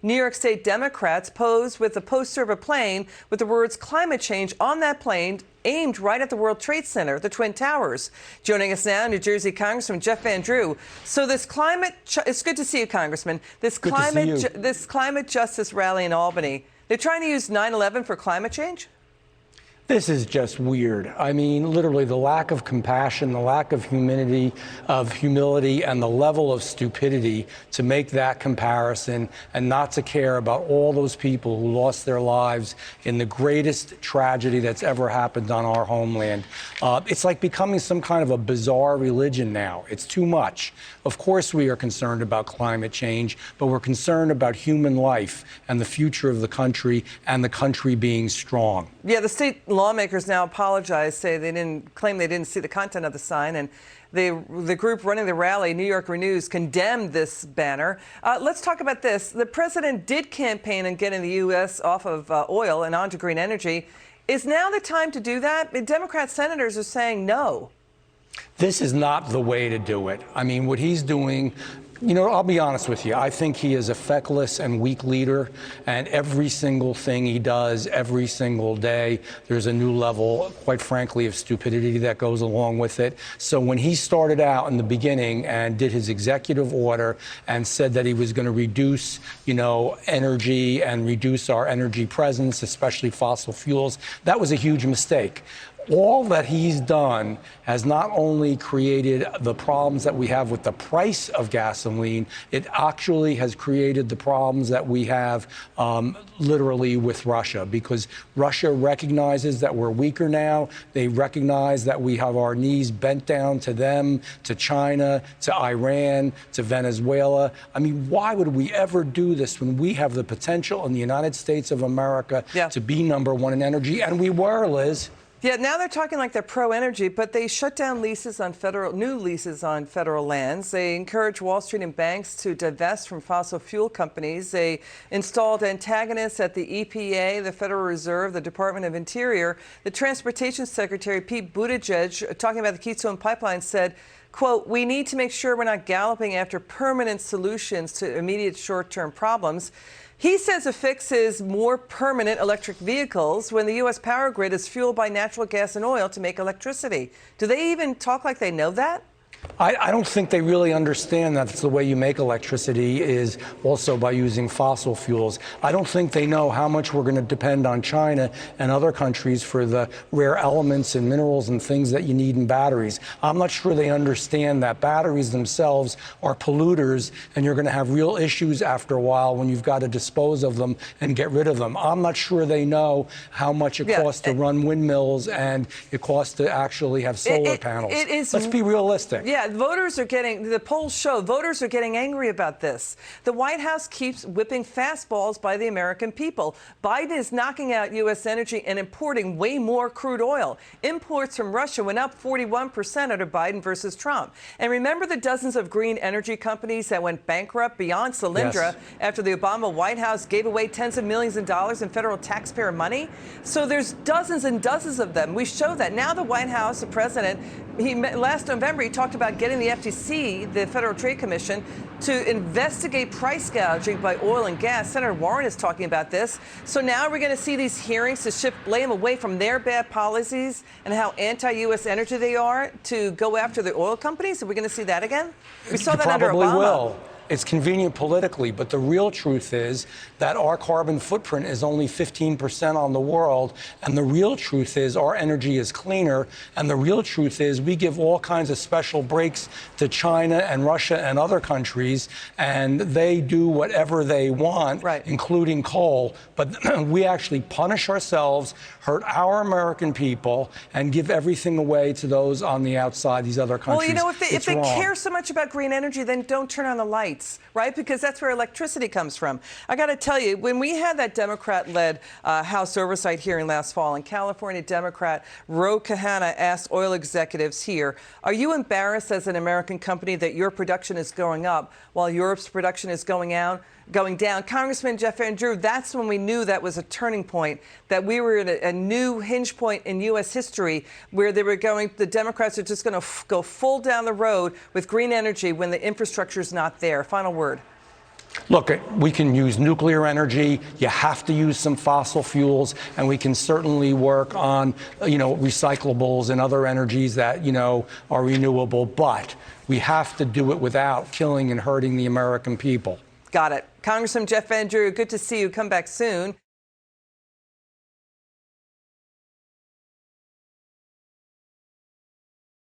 New York State Democrats posed with a poster of a plane with the words climate change on that plane, aimed right at the World Trade Center, the Twin Towers. Joining us now, New Jersey Congressman Jeff Van Drew. So this it's good to see you, Congressman. This climate justice rally in Albany, they're trying to use 9/11 for climate change? This is just weird. I mean, literally the lack of compassion, the lack of humility, and the level of stupidity to make that comparison and not to care about all those people who lost their lives in the greatest tragedy that's ever happened on our homeland. It's like becoming some kind of a bizarre religion now. It's too much. Of course we are concerned about climate change, but we're concerned about human life and the future of the country and the country being strong. Yeah, the state lawmakers now apologize, say they didn't see the content of the sign, and the group running the rally, New York Renews, condemned this banner. Let's talk about this. The president did campaign on getting the U.S. off of oil and onto green energy. Is now the time to do that? The Democrat senators are saying no. This is not the way to do it. I mean, what he's doing, you know, I'll be honest with you. I think he is a feckless and weak leader, and every single thing he does, every single day, there's a new level, quite frankly, of stupidity that goes along with it. So when he started out in the beginning and did his executive order and said that he was going to reduce, you know, energy and reduce our energy presence, especially fossil fuels, that was a huge mistake. All that he's done has not only created the problems that we have with the price of gasoline, it actually has created the problems that we have literally with Russia, because Russia recognizes that we're weaker now. They recognize that we have our knees bent down to them, to China, to Iran, to Venezuela. I mean, why would we ever do this when we have the potential in the United States of America to be #1 in energy? And we were, Liz. Yeah, now they're talking like they're pro-energy, but they shut down leases on new leases on federal lands. They encourage Wall Street and banks to divest from fossil fuel companies. They installed antagonists at the EPA, the Federal Reserve, the Department of Interior. The Transportation Secretary, Pete Buttigieg, talking about the Keystone Pipeline, said, quote, "We need to make sure we're not galloping after permanent solutions to immediate short-term problems." He says the fix is more permanent electric vehicles when the U.S. power grid is fueled by natural gas and oil to make electricity. Do they even talk like they know that? I don't think they really understand that the way you make electricity is also by using fossil fuels. I don't think they know how much we're going to depend on China and other countries for the rare elements and minerals and things that you need in batteries. I'm not sure they understand that batteries themselves are polluters, and you're going to have real issues after a while when you've got to dispose of them and get rid of them. I'm not sure they know how much it costs to run windmills and it costs to actually have solar panels. Let's be realistic. Yeah, the polls show voters are getting angry about this. The White House keeps whipping fastballs by the American people. Biden is knocking out U.S. energy and importing way more crude oil. Imports from Russia went up 41% under Biden versus Trump. And remember the dozens of green energy companies that went bankrupt beyond Solyndra after the Obama White House gave away tens of millions of dollars in federal taxpayer money? So there's dozens and dozens of them. We show that. Now the White House, the president, last November, he talked about getting the FTC, the Federal Trade Commission, to investigate price gouging by oil and gas. Senator Warren is talking about this. So now we're going to see these hearings to shift blame away from their bad policies and how anti-U.S. energy they are to go after the oil companies. Are we going to see that again? We saw that under Obama. Probably will. It's convenient politically, but the real truth is that our carbon footprint is only 15% on the world, and the real truth is our energy is cleaner, and the real truth is we give all kinds of special breaks to China and Russia and other countries, and they do whatever they want, including coal, but we actually punish ourselves, hurt our American people, and give everything away to those on the outside, these other countries. Well, you know, if they care so much about green energy, then don't turn on the lights. Right? Because that's where electricity comes from. I got to tell you, when we had that Democrat-led House oversight hearing last fall, and California Democrat Ro Khanna asked oil executives here, are you embarrassed as an American company that your production is going up while Europe's production is going down? Congressman Jeff Van Drew, that's when we knew that was a turning point, that we were at a new hinge point in U.S. history where the Democrats are just going to go full down the road with green energy when the infrastructure is not there. Final word. Look, we can use nuclear energy. You have to use some fossil fuels, and we can certainly work on, recyclables and other energies that, are renewable. But we have to do it without killing and hurting the American people. Got it. Congressman Jeff Van Drew, good to see you. Come back soon.